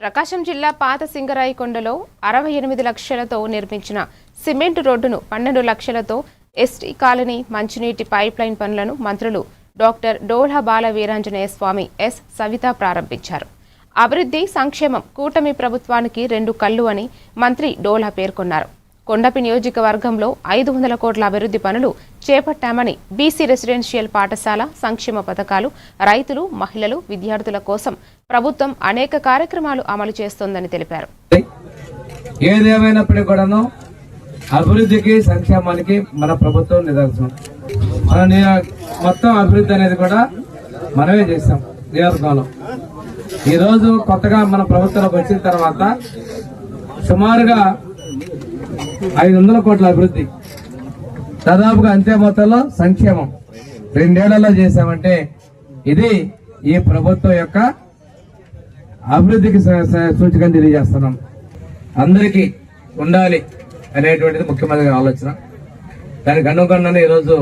ప్రకాశం జిల్లా పాత సింగరాయికొండలో 68 లక్షలతో నిర్మించిన సిమెంట్ రోడ్డును 12 లక్షలతో ఎస్టీ కాలనీ మంచినీటి పైప్లైన్ పనులను మంత్రులు డాక్టర్ డోలా బాల వీరాంజనేయ స్వామి ఎస్ సవిత ప్రారంభించారు. అభివృద్ధి సంక్షేమం కూటమి ప్రభుత్వానికి రెండు కళ్ళు అని మంత్రి డోలా పేర్కొన్నారు. కొండపి నియోజకవర్గంలో 500 కోట్ల అభివృద్ధి పనులు చేపట్టామని, బీసీ రెసిడెన్షియల్ పాఠశాల సంక్షేమ పథకాలు, రైతులు, మహిళలు, విద్యార్థుల కోసం ప్రభుత్వం అనేక కార్యక్రమాలు అమలు చేస్తోందని తెలిపారు. ఏదేమైనప్పటికీ కూడాను అభివృద్ధికి సంక్షేమానికి మన ప్రభుత్వం నిదర్శనం. మన మొత్తం అభివృద్ధి అనేది కూడా మనమే చేస్తాం. నియోజకవర్గంలో ఈ రోజు కొత్తగా మన ప్రభుత్వంలోకి వచ్చిన తర్వాత సుమారుగా 500 కోట్ల అభివృద్ధి, దాదాపుగా అంతే మొత్తంలో సంక్షేమం 2 ఏళ్లలో చేశామంటే ఇది ఈ ప్రభుత్వం యొక్క అభివృద్ధికి సూచకం తెలియజేస్తున్నాం. అందరికీ ఉండాలి అనేటువంటిది ముఖ్యమంత్రి ఆలోచన. దానికి అనుగుణంగానే ఈరోజు